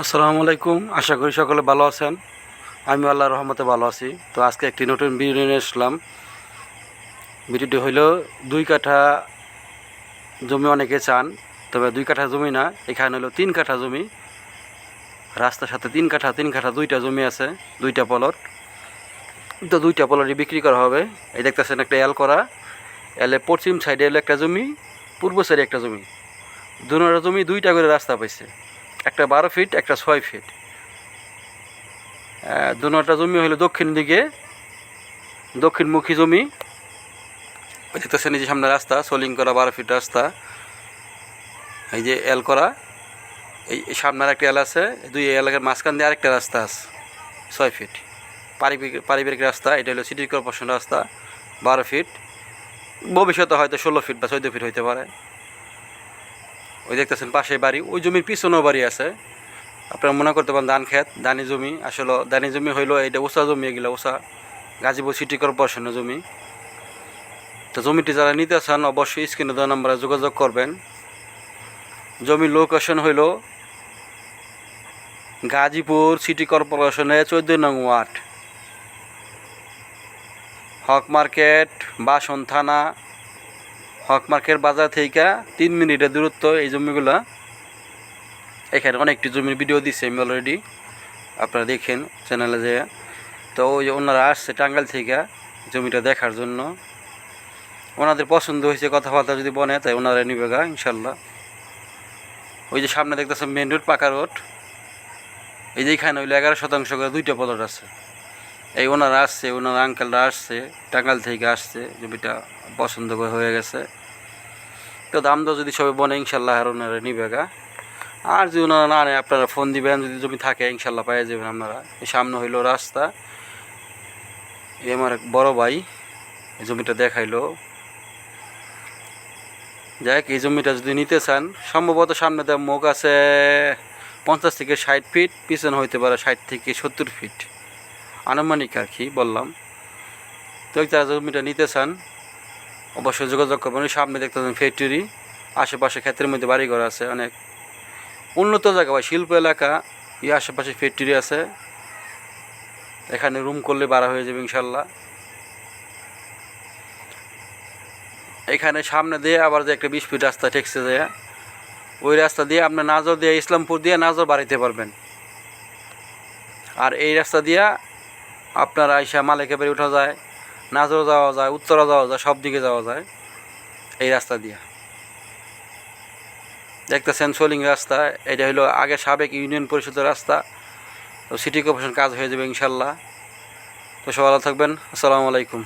আসসালামু আলাইকুম। আশা করি সকলে ভালো আছেন। আমি আল্লাহর রহমতে ভালো আছি। তো আজকে একটি নতুন ভিডিও নিয়ে আসলাম। ভিডিওটি হইল 2 কাঠা জমি অনেকে চান, তবে 2 কাঠা জমি না, এখানে হলো 3 কাঠা জমি। রাস্তার সাথে 3 কাঠা 2টা জমি আছে, 2টা প্লট। তো 2টা প্লটই বিক্রি করা হবে। এই দেখতেছেন একটা এল করা, এলের পশ্চিম সাইডে হলো একটা জমি, পূর্ব সাইডে একটা জমি। দুটো জমি 2টা করে রাস্তা পাইছে, একটা 12 ফিট, একটা 6 ফিট। দুটা জমি হলো দক্ষিণ দিকে, দক্ষিণমুখী জমি। দেখতেছেন এই যে সামনে রাস্তা, সোলিং করা 12 ফিট রাস্তা। এই যে এল করা, এই সামনের একটা এল আছে, দুই এলাকার মাঝখান দিয়ে আরেকটা রাস্তা আছে 6 ফিট, পারিবারিক রাস্তা। এটা হলো সিটি কর্পোরেশন রাস্তা, 12 ফিট। ভবিষ্যতে হয়তো 16 ফিট বা 14 ফিট হইতে পারে। ওই দেখতেছেন পাশে বাড়ি, ওই জমির পিছনেও বাড়ি আছে। আপনারা মনে করতে পারেন ধান ক্ষেত, দানি জমি। আসলে দানি জমি হইলো এটা ওসা জমি, এগুলো ওসা গাজীপুর সিটি কর্পোরেশনের জমি। তো জমিটি যারা নিতে চান অবশ্যই স্ক্রিনে দেওয়া নম্বরে যোগাযোগ করবেন। জমির লোকেশন হইল গাজীপুর সিটি কর্পোরেশনের 14 নং ওয়ার্ড, হক মার্কেট, বাসন থানা। হক মার্কেট বাজার থেকে 3 মিনিটের দূরত্ব এই জমিগুলা। এখানে অনেকটি জমির ভিডিও দিচ্ছে আমি অলরেডি, আপনারা দেখেন চ্যানেলে যেয়ে। তো ওই যে ওনারা আসছে টাঙ্গাইল থেকে জমিটা দেখার জন্য। ওনাদের পছন্দ হয়েছে, কথাবার্তা যদি বনে তাই ওনারা নিবে গা ইনশাল্লাহ। ওই যে সামনে দেখতেছে মেন রোড, পাকা রোড। এই যে এখানে হইলো 11% করে 2টা প্লট আছে। এই ওনারা আসছে, ওনার আঙ্কেলরা আসছে টাঙ্গাইল থেকে আসছে, জমিটা পছন্দ হয়ে গেছে। তো দাম দর যদি সবাই বনে ইনশাল্লাহ আর ওনারা নিবে গা। আর যদি ওনারা না নেয় আপনারা ফোন দিবেন, যদি জমি থাকে ইনশাল্লাহ পেয়ে যাবেন আপনারা। এই সামনে হইলো রাস্তা। এই আমার এক বড় ভাই এই জমিটা দেখাইলো। যাক, এই জমিটা যদি নিতে চান সম্ভবত সামনে দেওয়া মুখ আছে 50 থেকে 60 ফিট, পিছনে হইতে পারে 60 থেকে 70 ফিট, আনুমানিক আর কি বললাম। তো যারা জমিটা নিতে চান অবশ্যই যোগাযোগ করবেন। সামনে দেখতে পাবেন ফ্যাক্টরি, আশেপাশে ক্ষেত্রের মধ্যে বাড়িঘর আছে, অনেক উন্নত জায়গা বা শিল্প এলাকা। এই আশেপাশে ফ্যাক্টরি আছে, এখানে রুম করলে ভাড়া হয়ে যাবে ইনশাল্লাহ। এখানে সামনে দিয়ে আবার যে একটা 20 ফিট রাস্তা ঠেকছে যায়, ওই রাস্তা দিয়ে আপনার নাজর দিয়ে ইসলামপুর দিয়ে নাজর বাড়িতে পারবেন। আর এই রাস্তা দিয়া আপনার আইসা মালিকে বাড়ি উঠা যায়, নাজর যাওয়া যায়, উত্তরা যাওয়া যায়, সব দিকে যাওয়া যায় এই রাস্তা দিয়া। দেখতেছেন সোলিং রাস্তা, এটা হলো আগে সাবেক ইউনিয়ন পরিষদের রাস্তা। তো সিটি কর্পোরেশন কাজ হয়ে যাবে ইনশাল্লাহ। তো সবাই ভালো থাকবেন। আসসালামু আলাইকুম।